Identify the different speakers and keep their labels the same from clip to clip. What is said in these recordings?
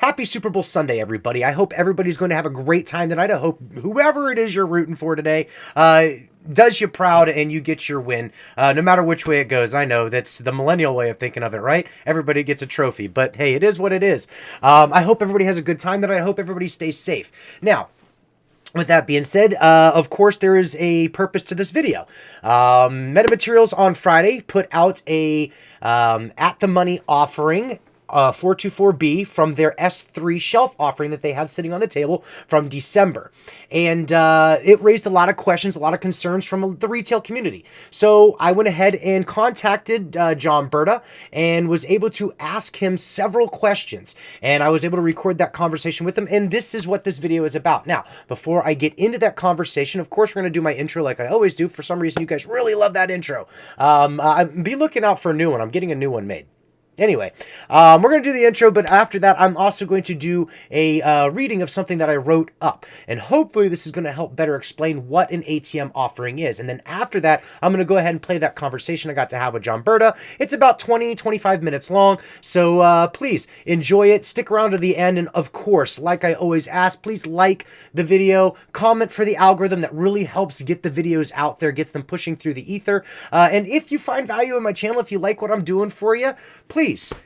Speaker 1: Happy Super Bowl Sunday, everybody. I hope everybody's going to have a great time tonight. I hope whoever it is you're rooting for today does you proud and you get your win, no matter which way it goes. I know that's the millennial way of thinking of it, right? Everybody gets a trophy, but hey, it is what it is. I hope everybody has a good time tonight. I hope everybody stays safe. Now, with that being said, of course, there is a purpose to this video. Metamaterials on Friday put out a at the money offering, 424B, from their S3 shelf offering that they have sitting on the table from December. And it raised a lot of questions, a lot of concerns from the retail community. So I went ahead and contacted John Brda and was able to ask him several questions. And I was able to record that conversation with him. And this is what this video is about. Now, before I get into that conversation, of course, we're going to do my intro like I always do. For some reason, you guys really love that intro. Be looking out for a new one. I'm getting a new one made. Anyway, we're going to do the intro, but after that, I'm also going to do a reading of something that I wrote up. And hopefully this is going to help better explain what an ATM offering is. And then after that, I'm going to go ahead and play that conversation I got to have with John Brda. It's about 20-25 minutes long, so please enjoy it. Stick around to the end. And of course, like I always ask, please like the video, comment for the algorithm. That really helps get the videos out there, gets them pushing through the ether. And if you find value in my channel, if you like what I'm doing for you, please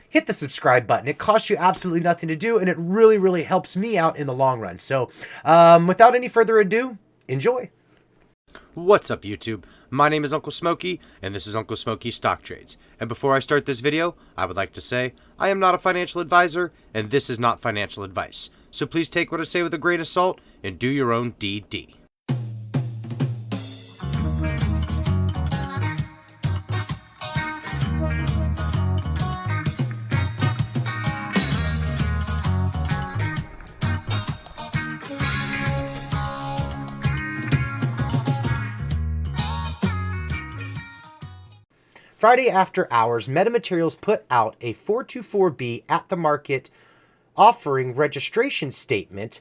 Speaker 1: hit the subscribe button. It costs you absolutely nothing to do, and it really, really helps me out in the long run. So without any further ado, enjoy. What's up, YouTube? My name is Uncle Smokey, and this is Uncle Smokey Stock Trades. And before I start this video, I would like to say I am not a financial advisor, and this is not financial advice. So please take what I say with a grain of salt and do your own DD. Friday after hours, Metamaterials put out a 424B at the market offering registration statement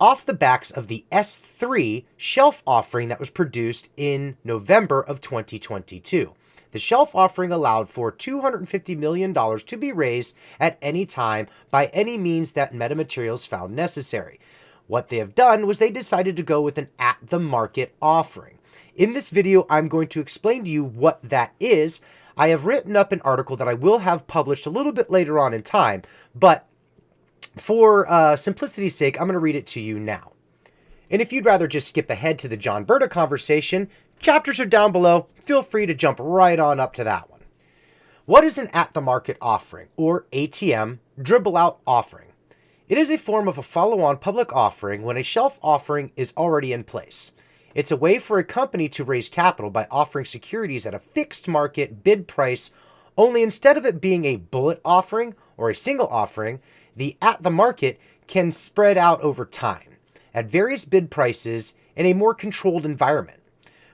Speaker 1: off the backs of the S3 shelf offering that was produced in November of 2022. The shelf offering allowed for $250 million to be raised at any time by any means that Metamaterials found necessary. What they have done was they decided to go with an at-the-market offering. In this video, I'm going to explain to you what that is. I have written up an article that I will have published a little bit later on in time, but for simplicity's sake, I'm going to read it to you now. And if you'd rather just skip ahead to the John Brda conversation, chapters are down below. Feel free to jump right on up to that one. What is an at-the-market offering, or ATM, dribble-out offering? It is a form of a follow-on public offering when a shelf offering is already in place. It's a way for a company to raise capital by offering securities at a fixed market bid price, only instead of it being a bullet offering or a single offering, the at-the-market can spread out over time at various bid prices in a more controlled environment.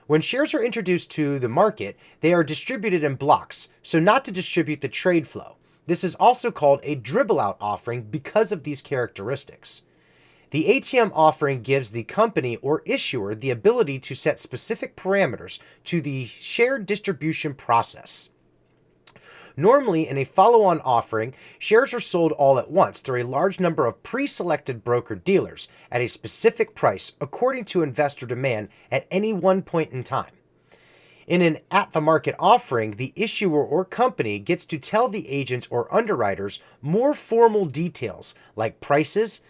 Speaker 1: When shares are introduced to the market, they are distributed in blocks, so not to distribute the trade flow. This is also called a dribble-out offering because of these characteristics. The ATM offering gives the company or issuer the ability to set specific parameters to the share distribution process. Normally, in a follow-on offering, shares are sold all at once through a large number of pre-selected broker-dealers at a specific price according to investor demand at any one point in time. In an at-the-market offering, the issuer or company gets to tell the agents or underwriters more formal details like prices,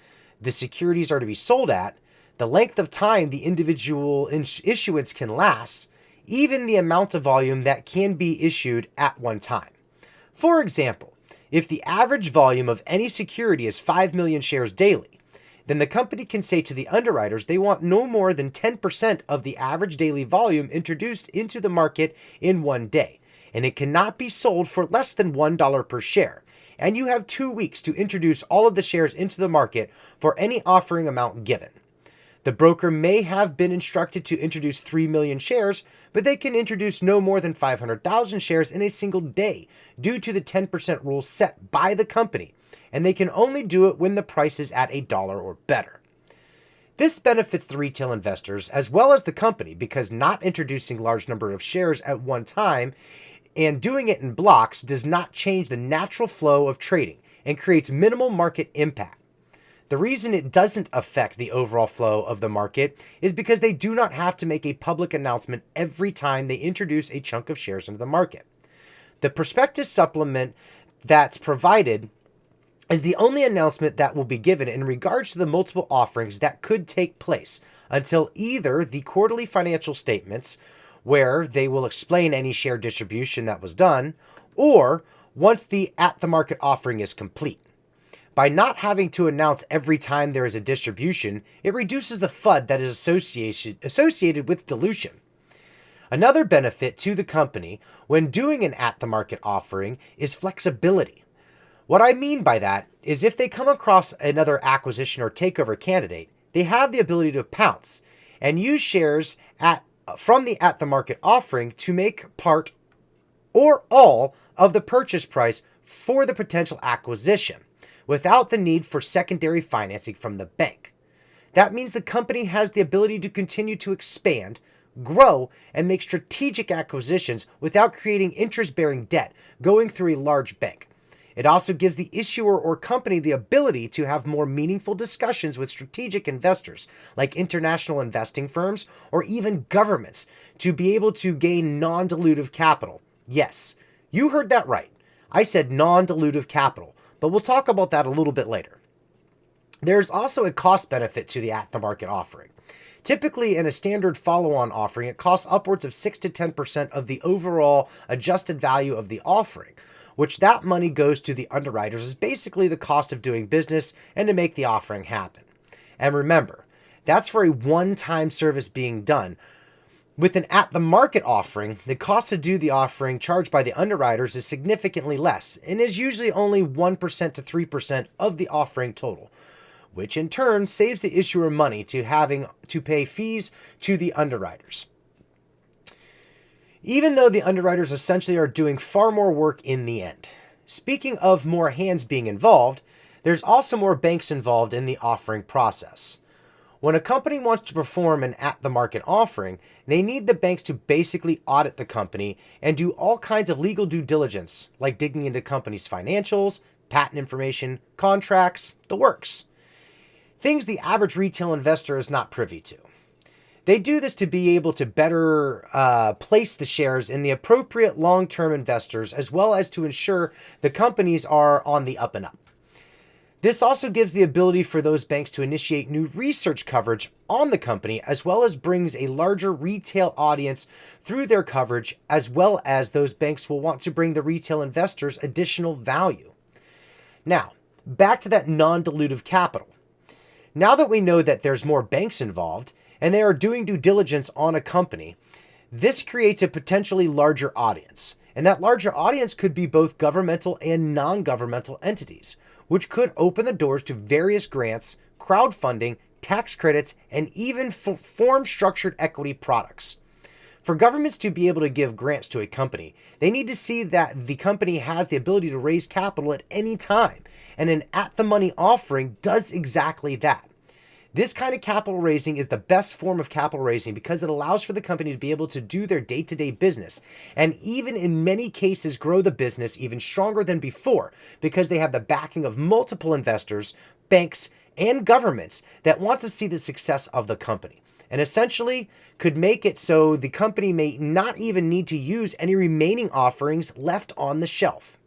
Speaker 1: the securities are to be sold at, the length of time the individual issuance can last, even the amount of volume that can be issued at one time. For example, if the average volume of any security is 5 million shares daily, then the company can say to the underwriters they want no more than 10% of the average daily volume introduced into the market in one day, and it cannot be sold for less than $1 per share. And you have 2 weeks to introduce all of the shares into the market for any offering amount given. The broker may have been instructed to introduce 3 million shares, but they can introduce no more than 500,000 shares in a single day due to the 10% rule set by the company, and they can only do it when the price is at $1 or better. This benefits the retail investors as well as the company because not introducing large number of shares at one time and doing it in blocks does not change the natural flow of trading and creates minimal market impact. The reason it doesn't affect the overall flow of the market is because they do not have to make a public announcement every time they introduce a chunk of shares into the market. The prospectus supplement that's provided is the only announcement that will be given in regards to the multiple offerings that could take place until either the quarterly financial statements, where they will explain any share distribution that was done, or once the at-the-market offering is complete. By not having to announce every time there is a distribution, it reduces the FUD that is associated with dilution. Another benefit to the company when doing an at-the-market offering is flexibility. What I mean by that is if they come across another acquisition or takeover candidate, they have the ability to pounce and use shares from the at-the-market offering to make part or all of the purchase price for the potential acquisition, without the need for secondary financing from the bank. That means the company has the ability to continue to expand, grow, and make strategic acquisitions without creating interest-bearing debt going through a large bank. It also gives the issuer or company the ability to have more meaningful discussions with strategic investors, like international investing firms or even governments, to be able to gain non-dilutive capital. Yes, you heard that right. I said non-dilutive capital, but we'll talk about that a little bit later. There's also a cost benefit to the at-the-market offering. Typically, in a standard follow-on offering, it costs upwards of 6 to 10% of the overall adjusted value of the offering, which that money goes to the underwriters as basically the cost of doing business and to make the offering happen. And remember, that's for a one-time service being done. With an at-the-market offering, the cost to do the offering charged by the underwriters is significantly less and is usually only 1% to 3% of the offering total, which in turn saves the issuer money to having to pay fees to the underwriters. Even though the underwriters essentially are doing far more work in the end. Speaking of more hands being involved, there's also more banks involved in the offering process. When a company wants to perform an at-the-market offering, they need the banks to basically audit the company and do all kinds of legal due diligence, like digging into companies' financials, patent information, contracts, the works. Things the average retail investor is not privy to. They do this to be able to better place the shares in the appropriate long-term investors, as well as to ensure the companies are on the up and up. This also gives the ability for those banks to initiate new research coverage on the company, as well as brings a larger retail audience through their coverage, as well as those banks will want to bring the retail investors additional value. Now, back to that non-dilutive capital. Now that we know that there's more banks involved and they are doing due diligence on a company, this creates a potentially larger audience. And that larger audience could be both governmental and non-governmental entities, which could open the doors to various grants, crowdfunding, tax credits, and even form structured equity products. For governments to be able to give grants to a company, they need to see that the company has the ability to raise capital at any time, and an at-the-money offering does exactly that. This kind of capital raising is the best form of capital raising because it allows for the company to be able to do their day-to-day business and even in many cases grow the business even stronger than before because they have the backing of multiple investors, banks, and governments that want to see the success of the company and essentially could make it so the company may not even need to use any remaining offerings left on the shelf.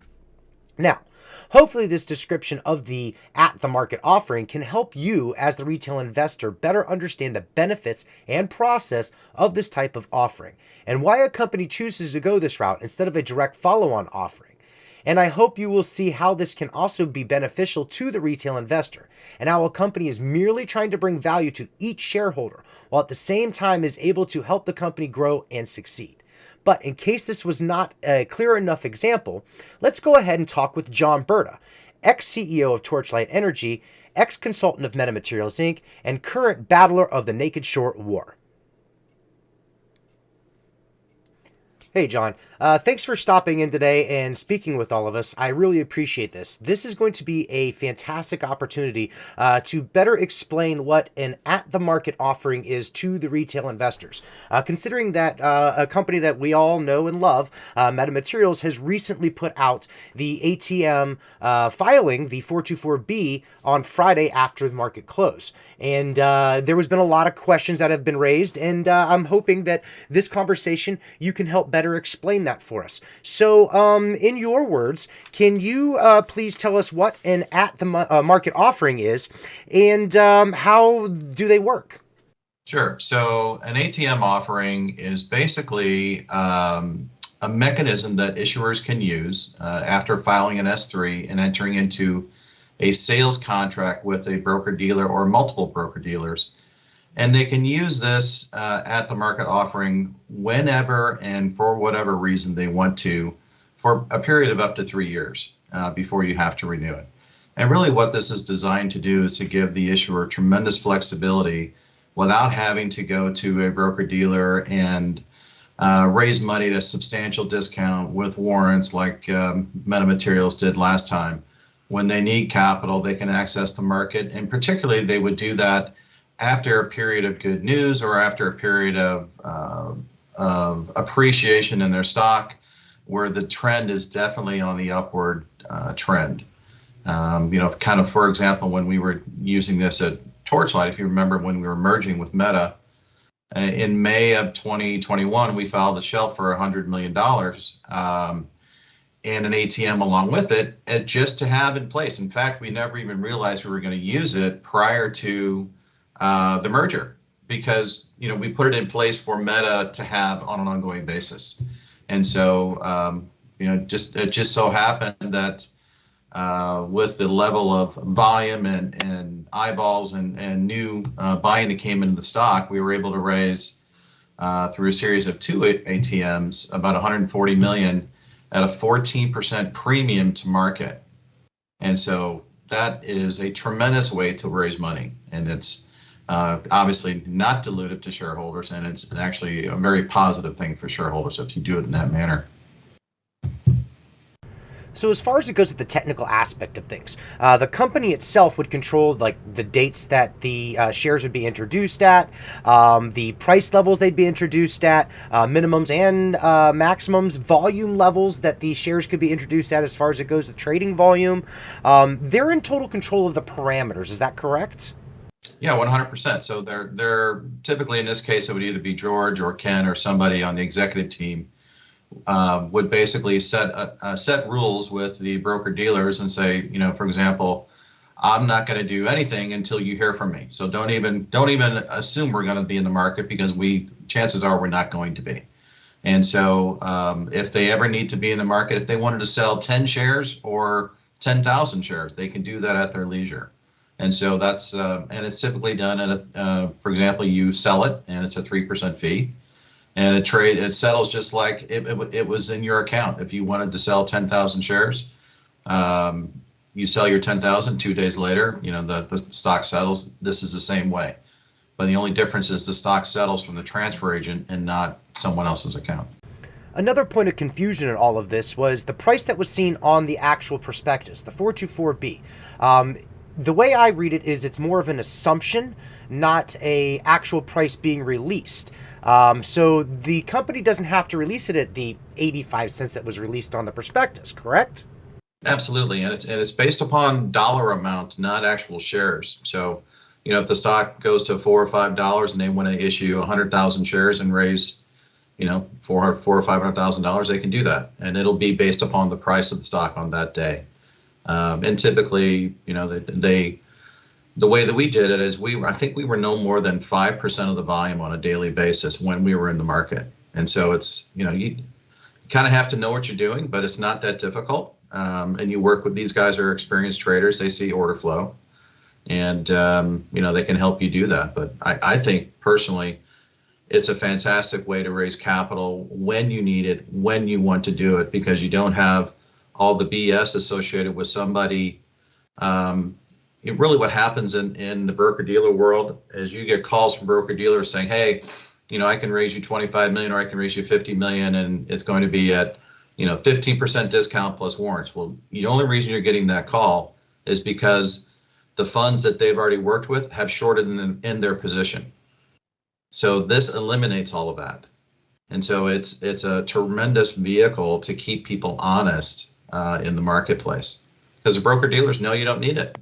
Speaker 1: Now, hopefully this description of the at-the-market offering can help you as the retail investor better understand the benefits and process of this type of offering and why a company chooses to go this route instead of a direct follow-on offering. And I hope you will see how this can also be beneficial to the retail investor and how a company is merely trying to bring value to each shareholder while at the same time is able to help the company grow and succeed. But in case this was not a clear enough example, let's go ahead and talk with John Brda, ex-CEO of Torchlight Energy, ex-consultant of MetaMaterials Inc., and current battler of the Naked Short War. Hey, John. Thanks for stopping in today and speaking with all of us. I really appreciate this. This is going to be a fantastic opportunity to better explain what an at the market offering is to the retail investors. Considering that a company that we all know and love, Metamaterials, has recently put out the ATM filing, the 424B, on Friday after the market close. And there has been a lot of questions that have been raised, and I'm hoping that this conversation you can help better explain that for us. So, in your words, can you please tell us what an at the market offering is, and how do they work?
Speaker 2: Sure. So an ATM offering is basically a mechanism that issuers can use after filing an S3 and entering into a sales contract with a broker dealer or multiple broker dealers. And they can use this at the market offering whenever and for whatever reason they want to for a period of up to 3 years before you have to renew it. And really what this is designed to do is to give the issuer tremendous flexibility without having to go to a broker dealer and raise money at a substantial discount with warrants like Metamaterials did last time. When they need capital, they can access the market, and particularly they would do that after a period of good news or after a period of appreciation in their stock, where the trend is definitely on the upward trend. Kind of, for example, when we were using this at Torchlight, if you remember when we were merging with Meta, in May of 2021, we filed a shelf for $100 million and an ATM along with it, just to have in place. In fact, we never even realized we were going to use it prior to the merger, because we put it in place for Meta to have on an ongoing basis. And so it just so happened that with the level of volume and eyeballs and new buying that came into the stock, we were able to raise through a series of two ATMs about 140 million at a 14% premium to market. And so that is a tremendous way to raise money, and it's obviously not dilutive to shareholders, and it's actually a very positive thing for shareholders if you do it in that manner.
Speaker 1: So as far as it goes with the technical aspect of things, the company itself would control like the dates that the shares would be introduced at, the price levels they'd be introduced at, minimums and maximums, volume levels that the shares could be introduced at as far as it goes with trading volume. They're in total control of the parameters. Is that correct?
Speaker 2: Yeah, 100%. So they're typically, in this case, it would either be George or Ken or somebody on the executive team would basically set rules with the broker dealers and say, for example, I'm not going to do anything until you hear from me. So don't even assume we're going to be in the market, because chances are we're not going to be. And so if they ever need to be in the market, if they wanted to sell 10 shares or 10,000 shares, they can do that at their leisure. And so that's and it's typically done at for example, you sell it and it's a 3% fee. And it settles just like it was in your account. If you wanted to sell 10,000 shares, you sell your 10,000. 2 days later, the stock settles. This is the same way, but the only difference is the stock settles from the transfer agent and not someone else's account.
Speaker 1: Another point of confusion in all of this was the price that was seen on the actual prospectus, the 424B. The way I read it is it's more of an assumption, not a actual price being released. So the company doesn't have to release it at the 85 cents that was released on the prospectus, correct?
Speaker 2: Absolutely, and it's based upon dollar amount, not actual shares. So, if the stock goes to $4 or $5 and they want to issue 100,000 shares and raise, $400 or $500,000, they can do that, and it'll be based upon the price of the stock on that day. And typically, the way that we did it is I think we were no more than 5% of the volume on a daily basis when we were in the market. And so it's, you kind of have to know what you're doing, but it's not that difficult. And you work with these guys are experienced traders. They see order flow, and, they can help you do that. But I think personally, it's a fantastic way to raise capital when you need it, when you want to do it, because you don't have all the BS associated with somebody. Really what happens in the broker dealer world is you get calls from broker dealers saying, hey, I can raise you 25 million or I can raise you 50 million, and it's going to be at 15% discount plus warrants. Well, the only reason you're getting that call is because the funds that they've already worked with have shorted in their position. So this eliminates all of that. And so it's a tremendous vehicle to keep people honest in the marketplace, because the broker dealers know you don't need it.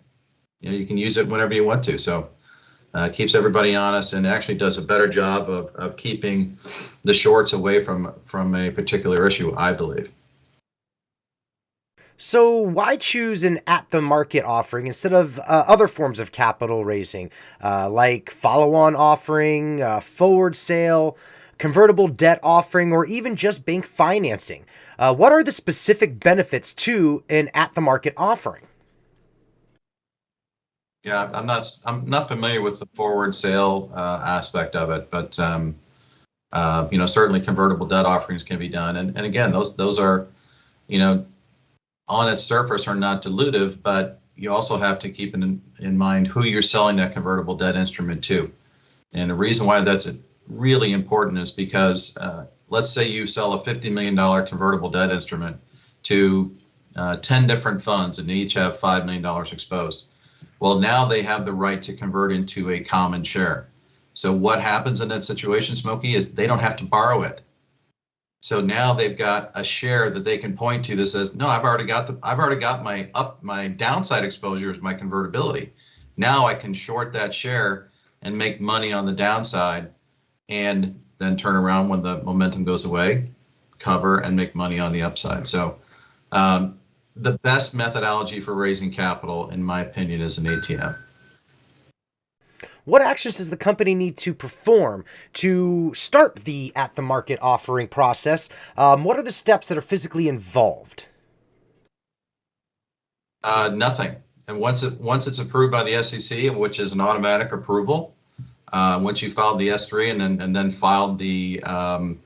Speaker 2: You can use it whenever you want to. So it keeps everybody honest, and actually does a better job of keeping the shorts away from a particular issue, I believe.
Speaker 1: So why choose an at-the-market offering instead of other forms of capital raising, like follow-on offering, forward sale, convertible debt offering, or even just bank financing? What are the specific benefits to an at-the-market offering?
Speaker 2: Yeah, I'm not familiar with the forward sale aspect of it, but certainly convertible debt offerings can be done, and again, those are, you know, on its surface are not dilutive, but you also have to keep in mind who you're selling that convertible debt instrument to. And the reason why that's really important is because let's say you sell a $50 million convertible debt instrument to 10 different funds, and they each have $5 million exposed. Well, now they have the right to convert into a common share. So what happens in that situation, Smokey, is they don't have to borrow it. So now they've got a share that they can point to that says, no, I've already got my downside exposure is my convertibility. Now I can short that share and make money on the downside, and then turn around when the momentum goes away, cover and make money on the upside. So the best methodology for raising capital, in my opinion, is an ATM.
Speaker 1: What actions does the company need to perform to start the at-the-market offering process? What are the steps that are physically involved?
Speaker 2: Nothing. And once it's approved by the SEC, which is an automatic approval, once you filed the S3 and then filed the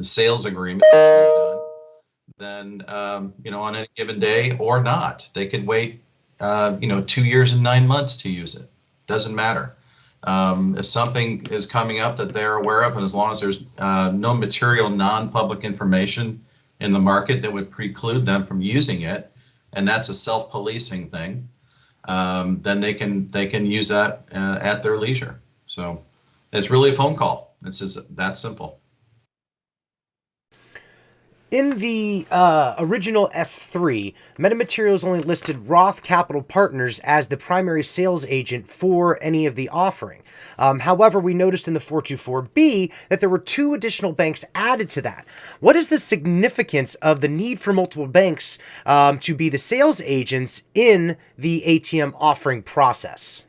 Speaker 2: sales agreement, then on any given day or not, they could wait 2 years and 9 months to use it. Doesn't matter. If something is coming up that they're aware of, and as long as there's no material non-public information in the market that would preclude them from using it, and that's a self-policing thing, then they can use that at their leisure. So it's really a phone call. It's just that simple.
Speaker 1: In the original S3, Metamaterials only listed Roth Capital Partners as the primary sales agent for any of the offering. However, we noticed in the 424B that there were 2 additional banks added to that. What is the significance of the need for multiple banks to be the sales agents in the ATM offering process?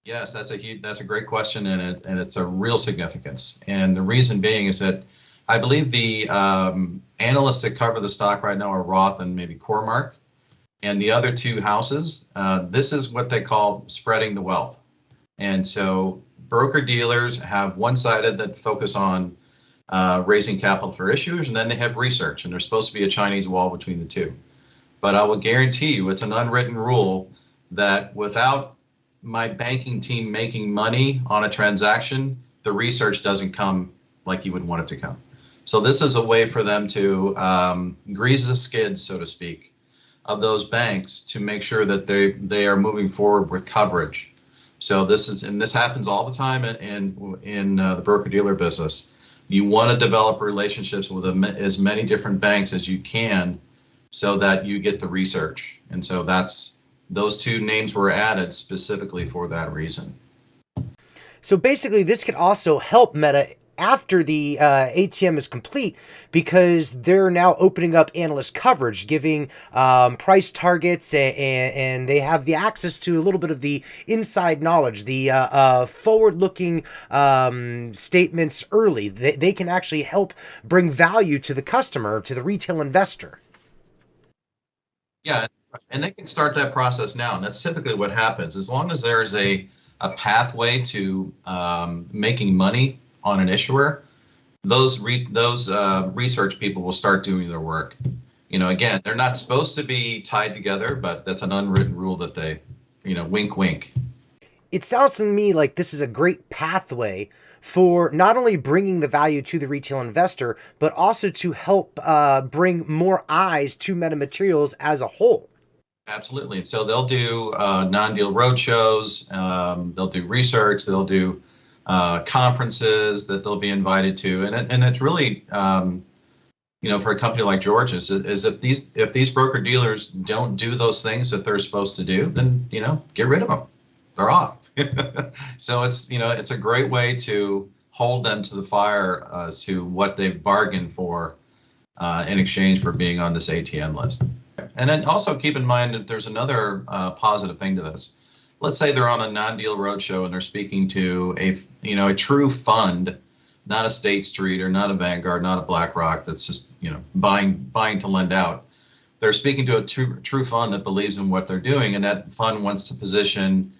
Speaker 2: Yes, that's a great question, and it's a real significance. And the reason being is that I believe the analysts that cover the stock right now are Roth and maybe Cormark, and the other 2 houses. This is what they call spreading the wealth. And so broker dealers have one-sided that focus on raising capital for issuers, and then they have research, and there's supposed to be a Chinese wall between the 2. But I will guarantee you, it's an unwritten rule that without my banking team making money on a transaction, the research doesn't come like you would want it to come. So this is a way for them to grease the skids, so to speak, of those banks to make sure that they are moving forward with coverage. So this happens all the time in the broker dealer business. You want to develop relationships with as many different banks as you can, so that you get the research. And so those 2 names were added specifically for that reason.
Speaker 1: So basically, this could also help Meta after the ATM is complete, because they're now opening up analyst coverage, giving price targets, and they have the access to a little bit of the inside knowledge, the forward-looking statements early. They can actually help bring value to the customer, to the retail investor.
Speaker 2: Yeah, and they can start that process now, and that's typically what happens. As long as there's a pathway to making money on an issuer, those research people will start doing their work. Again, they're not supposed to be tied together, but that's an unwritten rule that they, wink, wink.
Speaker 1: It sounds to me like this is a great pathway for not only bringing the value to the retail investor, but also to help bring more eyes to metamaterials as a whole.
Speaker 2: Absolutely. So they'll do non-deal roadshows, they'll do research, they'll do conferences that they'll be invited to, and it's really for a company like George's is if these broker dealers don't do those things that they're supposed to do, then get rid of them. They're off. So it's a great way to hold them to the fire as to what they've bargained for in exchange for being on this ATM list. And then also keep in mind that there's another positive thing to this. Let's say they're on a non-deal roadshow and they're speaking to a true fund, not a State Street or not a Vanguard, not a BlackRock that's just buying to lend out. They're speaking to a true fund that believes in what they're doing, and that fund wants to position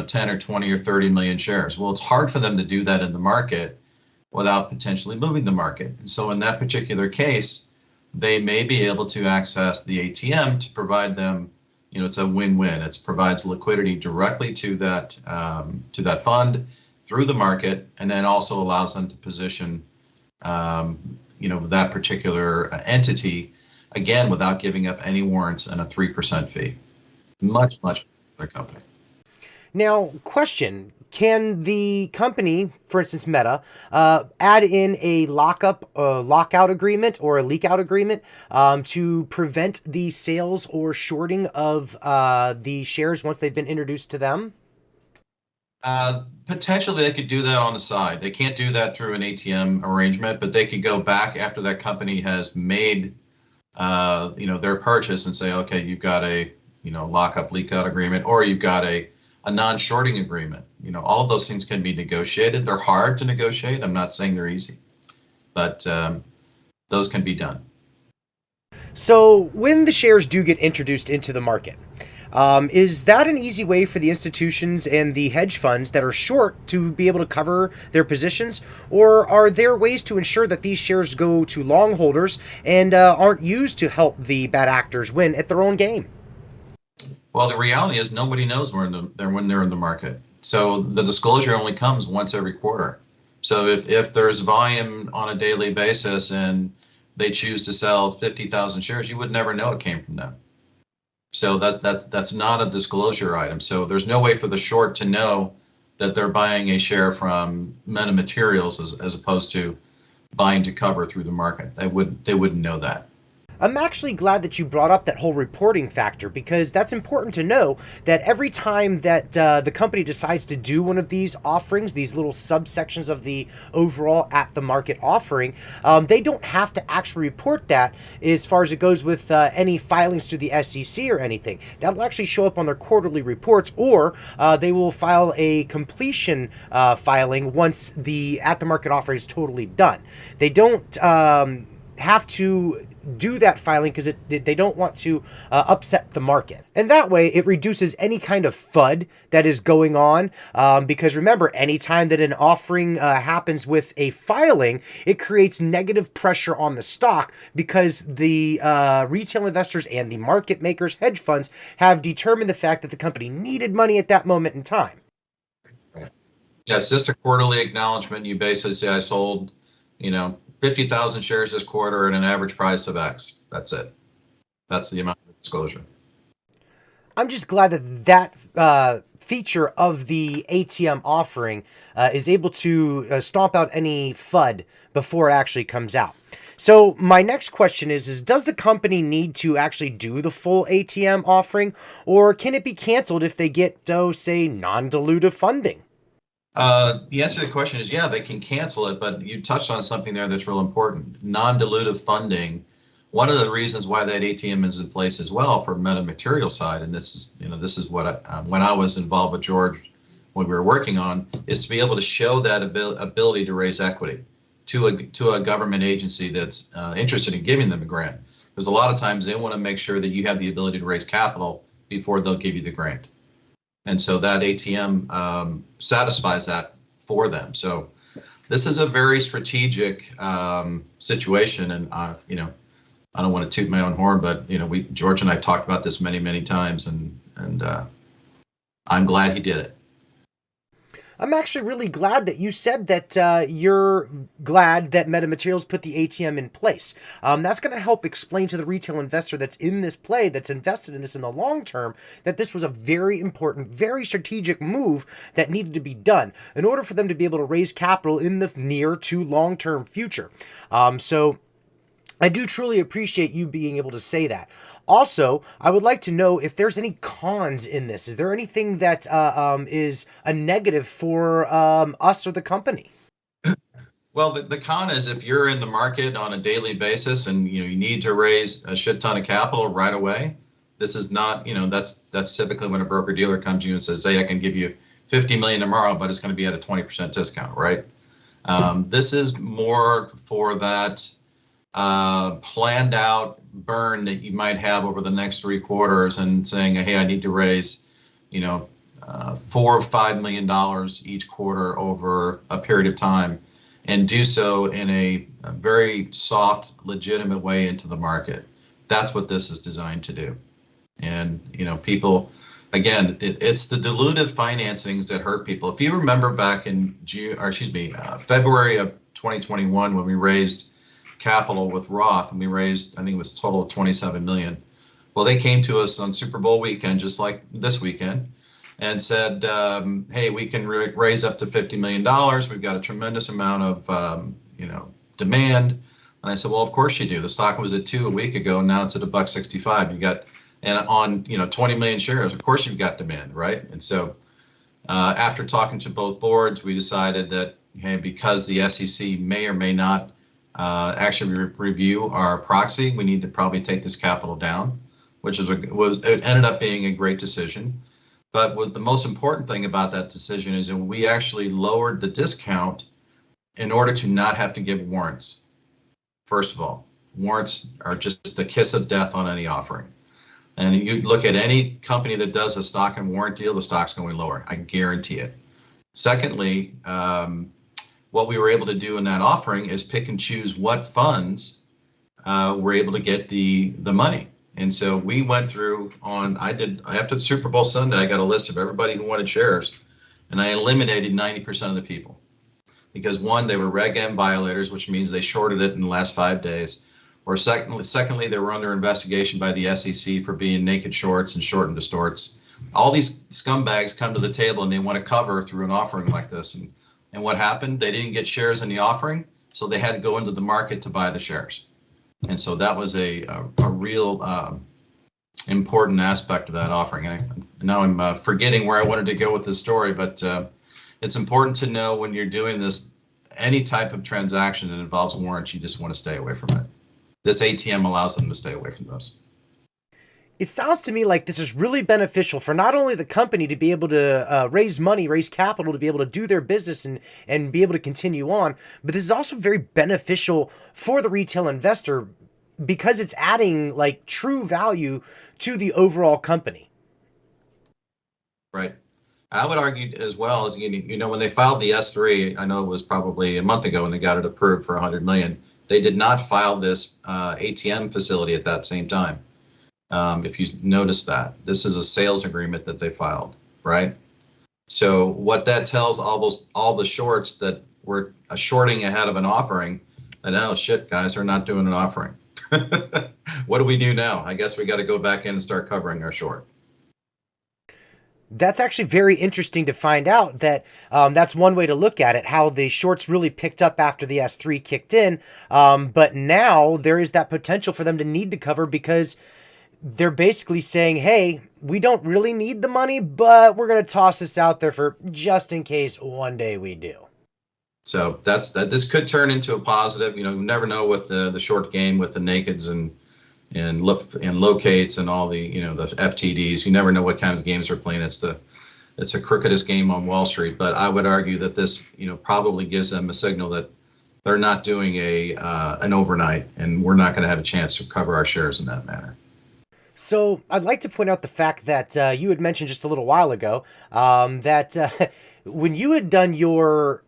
Speaker 2: 10 or 20 or 30 million shares. Well, it's hard for them to do that in the market without potentially moving the market. And so in that particular case, they may be able to access the ATM to provide them, it's a win-win. It provides liquidity directly to that fund through the market, and then also allows them to position, that particular entity, again, without giving up any warrants and a 3% fee. Much better company.
Speaker 1: Now, question, can the company, for instance, Meta, add in a lockout agreement or a leak out agreement to prevent the sales or shorting of the shares once they've been introduced to them?
Speaker 2: Potentially they could do that on the side. They can't do that through an ATM arrangement, but they could go back after that company has made their purchase and say, okay, you've got a lockup leak out agreement, or you've got a non-shorting agreement. All of those things can be negotiated. They're hard to negotiate. I'm not saying they're easy, but those can be done.
Speaker 1: So when the shares do get introduced into the market, is that an easy way for the institutions and the hedge funds that are short to be able to cover their positions? Or are there ways to ensure that these shares go to long holders and aren't used to help the bad actors win at their own game?
Speaker 2: Well, the reality is nobody knows when they're in the market. So the disclosure only comes once every quarter. So if there's volume on a daily basis and they choose to sell 50,000 shares, you would never know it came from them. So that's not a disclosure item. So there's no way for the short to know that they're buying a share from metamaterials as opposed to buying to cover through the market. They wouldn't know that.
Speaker 1: I'm actually glad that you brought up that whole reporting factor, because that's important to know that every time that the company decides to do one of these offerings, these little subsections of the overall at the market offering, they don't have to actually report that as far as it goes with any filings to the SEC or anything. That'll actually show up on their quarterly reports, or they will file a completion filing once the at the market offering is totally done. They don't have to do that filing because they don't want to upset the market. And that way it reduces any kind of FUD that is going on, because remember, anytime that an offering happens with a filing, it creates negative pressure on the stock because the retail investors and the market makers, hedge funds, have determined the fact that the company needed money at that moment in time.
Speaker 2: Yeah, it's just a quarterly acknowledgement. You basically say, I sold 50,000 shares this quarter at an average price of X. That's it. That's the amount of disclosure.
Speaker 1: I'm just glad that feature of the ATM offering is able to stomp out any FUD before it actually comes out. So my next question is does the company need to actually do the full ATM offering, or can it be canceled if they get, say, non-dilutive funding?
Speaker 2: The answer to the question is, yeah, they can cancel it, but you touched on something there that's real important. Non-dilutive funding. One of the reasons why that ATM is in place as well for metamaterial side, and this is what when I was involved with George, when we were working on, is to be able to show that ability to raise equity to a government agency that's interested in giving them a grant. Because a lot of times they want to make sure that you have the ability to raise capital before they'll give you the grant. And so that ATM satisfies that for them. So this is a very strategic situation, and I don't want to toot my own horn, but George and I talked about this many times, and I'm glad he did it.
Speaker 1: I'm actually really glad that you said that you're glad that metamaterials put the ATM in place. That's going to help explain to the retail investor that's in this play, that's invested in this in the long term, that this was a very important, very strategic move that needed to be done in order for them to be able to raise capital in the near to long term future. So I do truly appreciate you being able to say that. Also, I would like to know if there's any cons in this. Is there anything that is a negative for us or the company?
Speaker 2: Well, the con is if you're in the market on a daily basis and you need to raise a shit ton of capital right away, this is not, that's typically when a broker dealer comes to you and says, hey, I can give you 50 million tomorrow, but it's going to be at a 20% discount, right? This is more for that planned out burn that you might have over the next 3 quarters and saying, hey, I need to raise, $4 or $5 million each quarter over a period of time, and do so in a very soft, legitimate way into the market. That's what this is designed to do. And, people, again, it's the dilutive financings that hurt people. If you remember back in February of 2021, when we raised capital with Roth, and we raised, I think it was a total of 27 million. Well, they came to us on Super Bowl weekend, just like this weekend, and said, hey, we can raise up to $50 million. We've got a tremendous amount of, demand. And I said, well, of course you do. The stock was at 2 a week ago, and now it's at $1.65. You got, and on 20 million shares, of course you've got demand, right? And so after talking to both boards, we decided that, hey, because the SEC may or may not actually review our proxy, we need to probably take this capital down, which it ended up being a great decision. But what the most important thing about that decision is that we actually lowered the discount in order to not have to give warrants. First of all, warrants are just the kiss of death on any offering. And you look at any company that does a stock and warrant deal, the stock's going lower. I guarantee it. Secondly, what we were able to do in that offering is pick and choose what funds were able to get the money. And so we went through after the Super Bowl Sunday, I got a list of everybody who wanted shares, and I eliminated 90% of the people. Because one, they were Reg M violators, which means they shorted it in the last 5 days. Or secondly, they were under investigation by the SEC for being naked shorts and short and distorts. All these scumbags come to the table and they want to cover through an offering like this. And what happened? They didn't get shares in the offering, so they had to go into the market to buy the shares. And so that was a real important aspect of that offering. And now I'm forgetting where I wanted to go with this story, but it's important to know when you're doing this, any type of transaction that involves warrants, you just want to stay away from it. This ATM allows them to stay away from those.
Speaker 1: It sounds to me like this is really beneficial for not only the company to be able to raise money, raise capital, to be able to do their business and be able to continue on, but this is also very beneficial for the retail investor because it's adding like true value to the overall company.
Speaker 2: Right. I would argue as well as, when they filed the S3, I know it was probably a month ago when they got it approved for 100 million. They did not file this ATM facility at that same time. If you notice that, this is a sales agreement that they filed, right? So what that tells all the shorts that were shorting ahead of an offering, that, oh shit, guys, they're not doing an offering. What do we do now? I guess we got to go back in and start covering our short.
Speaker 1: That's actually very interesting to find out that that's one way to look at it, how the shorts really picked up after the S3 kicked in. But now there is that potential for them to need to cover because they're basically saying, hey, we don't really need the money, but we're going to toss this out there for just in case one day we do.
Speaker 2: So that's that. This could turn into a positive. You never know with the short game with the nakeds and locates and all the the FTDs. You never know what kind of games they're playing. It's a crookedest game on Wall Street. But I would argue that this probably gives them a signal that they're not doing an overnight, and we're not going to have a chance to cover our shares in that manner.
Speaker 1: So I'd like to point out the fact that you had mentioned just a little while ago that when you had done your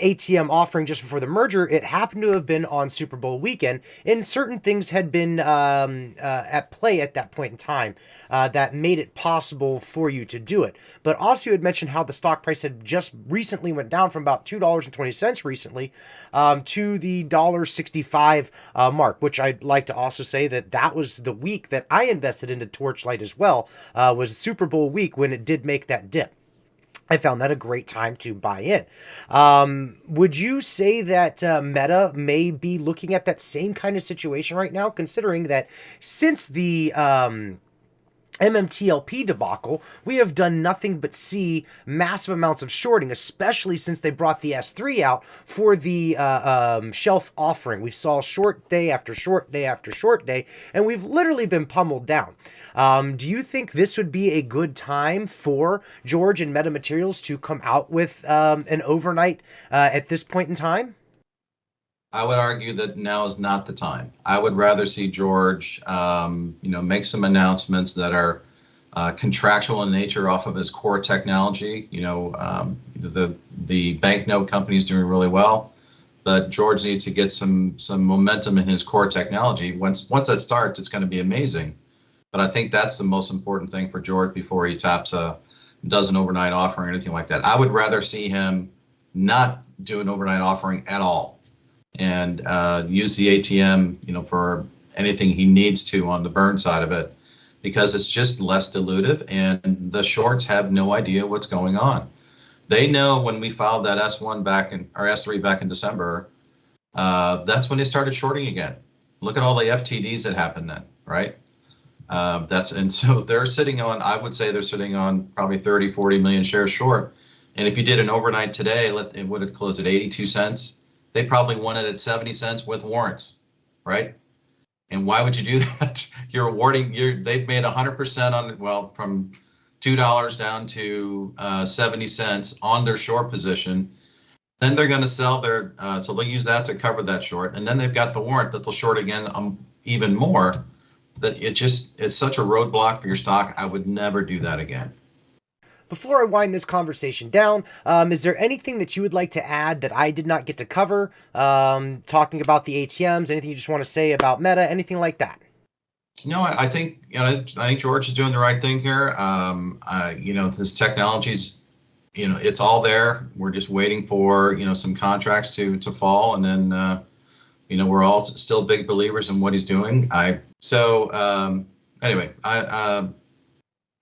Speaker 1: ATM offering just before the merger, it happened to have been on Super Bowl weekend, and certain things had been at play at that point in time that made it possible for you to do it. But also, you had mentioned how the stock price had just recently went down from about $2.20 recently to the $1.65 mark, which I'd like to also say that that was the week that I invested into Torchlight as well, was Super Bowl week when it did make that dip. I found that a great time to buy in. Would you say that Meta may be looking at that same kind of situation right now, considering that since the MMTLP debacle, we have done nothing but see massive amounts of shorting, especially since they brought the S3 out for the shelf offering. We saw short day after short day after short day, and we've literally been pummeled down. Do you think this would be a good time for George and Metamaterials to come out with an overnight at this point in time?
Speaker 2: I would argue that now is not the time. I would rather see George, make some announcements that are contractual in nature off of his core technology. The banknote company is doing really well, but George needs to get some momentum in his core technology. Once that starts, it's going to be amazing. But I think that's the most important thing for George before he does an overnight offering or anything like that. I would rather see him not do an overnight offering at all, and use the ATM, for anything he needs to on the burn side of it, because it's just less dilutive, and the shorts have no idea what's going on. They know when we filed that S1 or S3 back in December, that's when they started shorting again. Look at all the FTDs that happened then, right? And so they're sitting on, I would say they're sitting on probably 30, 40 million shares short. And if you did an overnight today, it would have closed at 82 cents. They probably won it at 70 cents with warrants, right? And why would you do that? They've made 100% on it, well, from $2 down to 70 cents on their short position. Then they're going to sell so they'll use that to cover that short. And then they've got the warrant that they'll short again even more. That it's such a roadblock for your stock. I would never do that again.
Speaker 1: Before I wind this conversation down, is there anything that you would like to add that I did not get to cover? Talking about the ATMs, anything you just want to say about Meta, anything like that?
Speaker 2: I think George is doing the right thing here. His technology's, it's all there. We're just waiting for some contracts to fall, and then we're all still big believers in what he's doing. Anyway,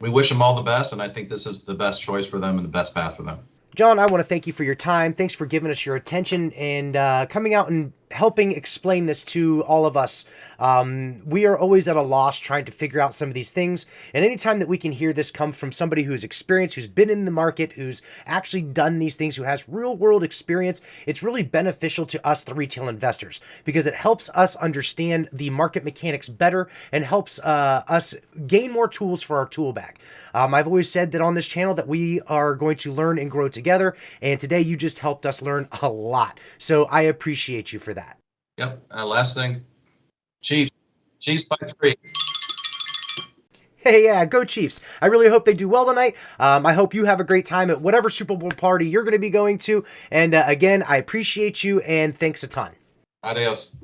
Speaker 2: we wish them all the best, and I think this is the best choice for them and the best path for them.
Speaker 1: John, I want to thank you for your time. Thanks for giving us your attention and coming out and helping explain this to all of us. We are always at a loss trying to figure out some of these things. And anytime that we can hear this come from somebody who's experienced, who's been in the market, who's actually done these things, who has real world experience, it's really beneficial to us, the retail investors, because it helps us understand the market mechanics better and helps us gain more tools for our tool bag. I've always said that on this channel that we are going to learn and grow together. And today you just helped us learn a lot. So I appreciate you for that.
Speaker 2: Yep. Last thing, Chiefs by 3.
Speaker 1: Hey, yeah, go Chiefs. I really hope they do well tonight. I hope you have a great time at whatever Super Bowl party you're going to be going to. And again, I appreciate you and thanks a ton.
Speaker 2: Adios.